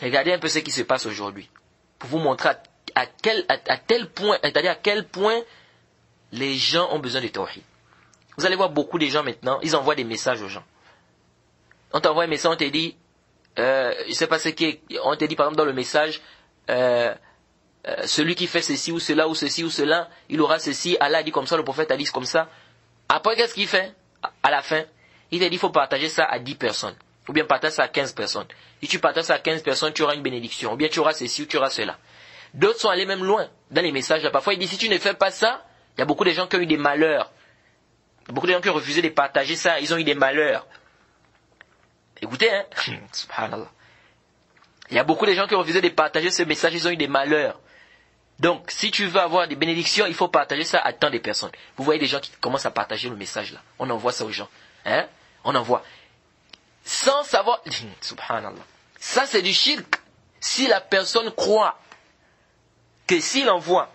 Regardez un peu ce qui se passe aujourd'hui. Pour vous montrer à tel point, c'est-à-dire à quel point les gens ont besoin de tawhid. Vous allez voir beaucoup de gens maintenant, ils envoient des messages aux gens. On t'envoie un message, on te dit, je sais pas ce qui est, on te dit par exemple dans le message, celui qui fait ceci ou cela ou ceci ou cela, il aura ceci, Allah a dit comme ça, le prophète a dit comme ça. Après, qu'est-ce qu'il fait? À la fin, il te dit, il faut partager ça à 10 personnes. Ou bien partage ça à 15 personnes. Si tu partages ça à 15 personnes, tu auras une bénédiction. Ou bien tu auras ceci ou tu auras cela. D'autres sont allés même loin dans les messages. Là. Parfois, il dit, si tu ne fais pas ça, il y a beaucoup de gens qui ont eu des malheurs. Beaucoup de gens qui ont refusé de partager ça, ils ont eu des malheurs. Écoutez, hein. Subhanallah. Il y a beaucoup de gens qui ont refusé de partager ce message, ils ont eu des malheurs. Donc, si tu veux avoir des bénédictions, il faut partager ça à tant de personnes. Vous voyez des gens qui commencent à partager le message là. On envoie ça aux gens. Hein? On envoie. Sans savoir. Subhanallah. Ça, c'est du shirk. Si la personne croit que s'il envoie,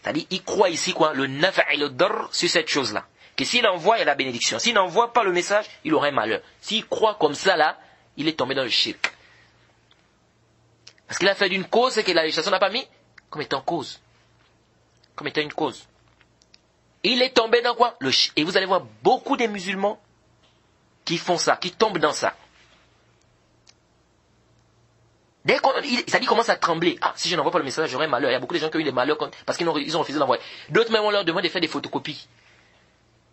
c'est-à-dire, il croit ici quoi? Le nafa' et le dar sur cette chose-là. Que s'il envoie, il y a la bénédiction. S'il n'envoie pas le message, il aura un malheur. S'il croit comme ça là, il est tombé dans le shirk. Parce qu'il a fait d'une cause et que la législation n'a pas mis comme étant cause. Comme étant une cause. Il est tombé dans quoi? Et vous allez voir beaucoup de musulmans qui font ça, qui tombent dans ça. Dès qu'il commence à trembler. Ah, si je n'envoie pas le message, j'aurai un malheur. Il y a beaucoup de gens qui ont eu des malheurs parce qu'ils ont refusé d'envoyer. D'autres même, on leur demande de faire des photocopies.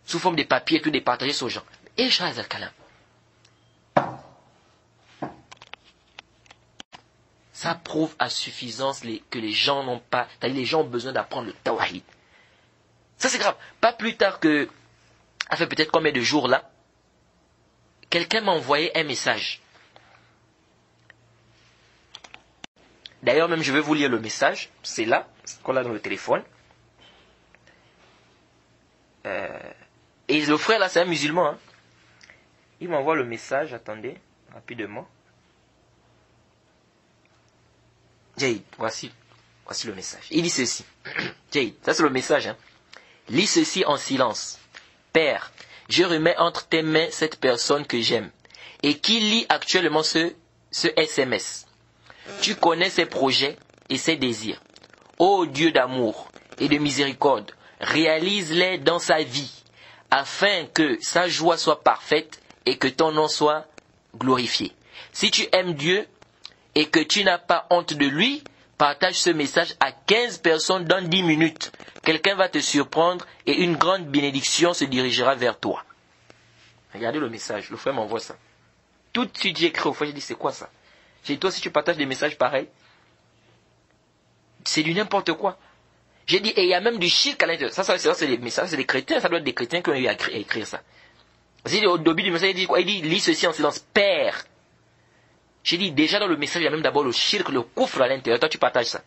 Sous forme de papier et puis de partager ça aux gens. Et Shahaz al-Kalam. Ça prouve à suffisance que les gens n'ont pas, c'est-à-dire les gens ont besoin d'apprendre le tawhid. Ça c'est grave. Pas plus tard que, ça fait peut-être combien de jours là, quelqu'un m'a envoyé un message. D'ailleurs même je vais vous lire le message, c'est là, c'est qu'on l'a dans le téléphone. Et le frère là c'est un musulman. Hein. Il m'envoie le message, attendez, rapidement. Jade, voici le message. Il dit ceci. Jade, ça c'est le message. Hein. Lis ceci en silence. Père, je remets entre tes mains cette personne que j'aime et qui lit actuellement ce SMS. Tu connais ses projets et ses désirs. Ô Dieu d'amour et de miséricorde, réalise-les dans sa vie afin que sa joie soit parfaite et que ton nom soit glorifié. Si tu aimes Dieu, et que tu n'as pas honte de lui, partage ce message à 15 personnes dans 10 minutes. Quelqu'un va te surprendre et une grande bénédiction se dirigera vers toi. Regardez le message, le frère m'envoie ça. Tout de suite j'ai écrit au frère, j'ai dit c'est quoi ça? J'ai dit toi si tu partages des messages pareils, c'est du n'importe quoi. J'ai dit et il y a même du shirk à l'intérieur. Ça c'est des messages, c'est des chrétiens, ça doit être des chrétiens qui ont eu à écrire ça. J'ai dit au début du message, il dit quoi? Il dit lis ceci en silence, Père. J'ai dit, déjà dans le message, il y a même d'abord le shirk, le kufr à l'intérieur. Toi, tu partages ça.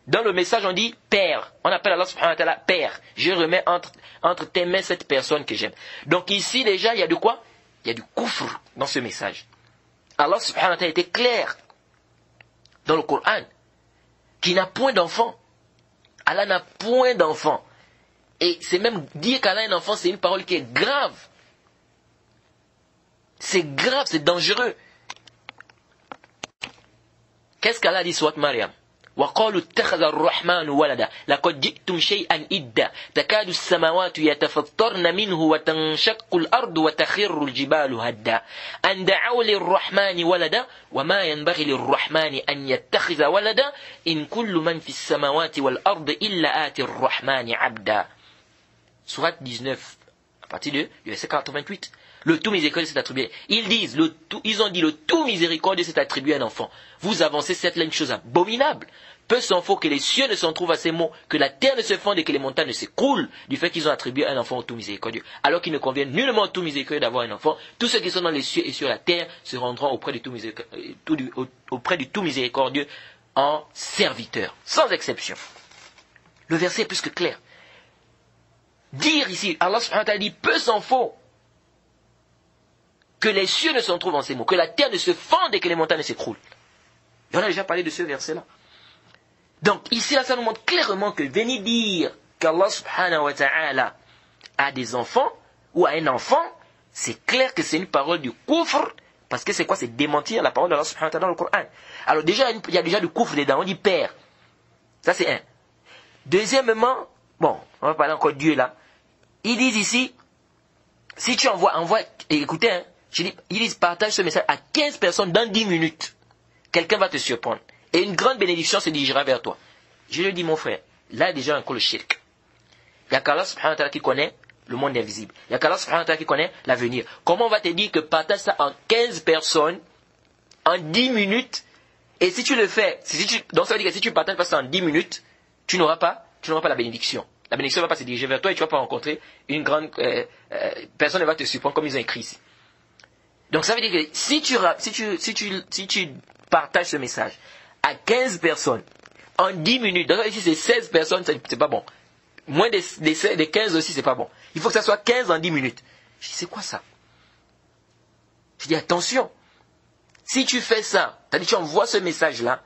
Dans le message, on dit Père. On appelle Allah subhanahu wa ta'ala Père. Je remets entre tes mains cette personne que j'aime. Donc ici, déjà, il y a de quoi? Il y a du kufr dans ce message. Allah subhanahu wa ta'ala était clair dans le Coran qu'il n'a point d'enfant. Allah n'a point d'enfant. Et c'est même dire qu'Allah a un enfant, c'est une parole qui est grave. C'est grave, c'est dangereux. Qu'est-ce qu'Allah dit sur Maryam? وقالوا اتخذ الرحمن ولدا لقد جئتم شيئا إدا تكاد السماوات يتفطرن منه وتنشق الأرض وتخر الجبال هدا أن دعوا للرحمن ولدا وما ينبغي للرحمن أن يتخذ ولدا إن كل من في السماوات والأرض إلا آتي الرحمن عبدا. Surat 19 à partir du verset 88. Le tout miséricordieux s'est attribué. Ils ont dit le tout miséricordieux s'est attribué à un enfant. Vous avancez cette là une chose abominable. Peu s'en faut que les cieux ne s'en trouvent à ces mots, que la terre ne se fonde et que les montagnes ne s'écroulent du fait qu'ils ont attribué un enfant au tout miséricordieux. Alors qu'il ne convient nullement au tout miséricordieux d'avoir un enfant. Tous ceux qui sont dans les cieux et sur la terre se rendront auprès du tout miséricordieux en serviteurs, sans exception. Le verset est plus que clair. Dire ici, Allah subhanahu wa ta'ala dit, peu s'en faut que les cieux ne s'en trouvent en ces mots, que la terre ne se fonde et que les montagnes ne s'écroulent. Et on a déjà parlé de ce verset-là. Donc ici, là, ça nous montre clairement que venir dire qu'Allah subhanahu wa ta'ala a des enfants ou a un enfant, c'est clair que c'est une parole du kufr Parce que c'est quoi? C'est démentir la parole d'Allah subhanahu wa ta'ala dans le Coran. Alors déjà, il y a déjà du kufr dedans, on dit père. Ça c'est un. Deuxièmement, bon, on va parler encore de Dieu là. Ils disent ici, si tu envoies, écoutez, hein, ils disent partage ce message à 15 personnes dans 10 minutes. Quelqu'un va te surprendre. Et une grande bénédiction se dirigera vers toi. Je le dis mon frère, là il y a déjà encore le shirk. Il y a qu'Allah subhanahu wa ta'ala qui connaît le monde invisible. Il y a qu'Allah subhanahu wa ta'ala qui connaît l'avenir. Comment on va te dire que partage ça en 15 personnes, en 10 minutes, et si tu le fais, donc ça veut dire que si tu partages ça en 10 minutes, tu n'auras pas la bénédiction. La bénédiction ne va pas se diriger vers toi et tu ne vas pas rencontrer une grande personne ne va te surprendre comme ils ont écrit ici. Donc ça veut dire que si tu partages ce message à 15 personnes en 10 minutes, donc ici c'est 16 personnes, c'est pas bon. Moins des 15 aussi, c'est pas bon. Il faut que ça soit 15 en 10 minutes. Je dis, c'est quoi ça? Je dis, attention. Si tu fais ça, c'est-à-dire tu envoies ce message-là,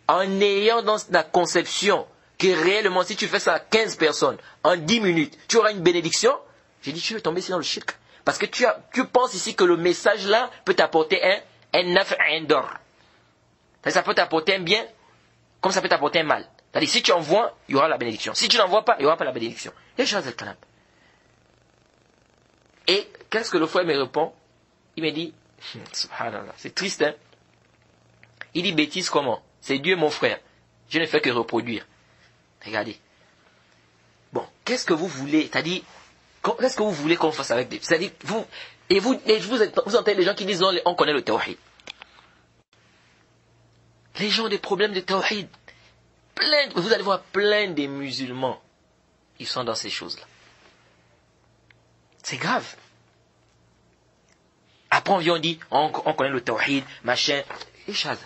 en ayant dans la conception que réellement, si tu fais ça à 15 personnes, en 10 minutes, tu auras une bénédiction, j'ai dit, tu veux tomber ici dans le shirk. Parce que tu penses ici que le message-là peut t'apporter un naf' indor. Ça peut t'apporter un bien, comme ça peut t'apporter un mal. C'est-à-dire, si tu envoies, il y aura la bénédiction. Si tu n'envoies pas, il n'y aura pas la bénédiction. Et qu'est-ce que le frère me répond? Il me dit, subhanallah, c'est triste, hein? Il dit, bêtise comment? C'est Dieu mon frère. Je ne fais que reproduire. Regardez. Bon, qu'est-ce que vous voulez? C'est-à-dire, qu'est-ce que vous voulez qu'on fasse avec Dieu? C'est-à-dire, vous entendez les gens qui disent, non, on connaît le tawhid. Les gens ont des problèmes de tawhid. Vous allez voir plein des musulmans. Ils sont dans ces choses-là. C'est grave. Après on vient, on dit, on connaît le tawhid, machin. Et chose.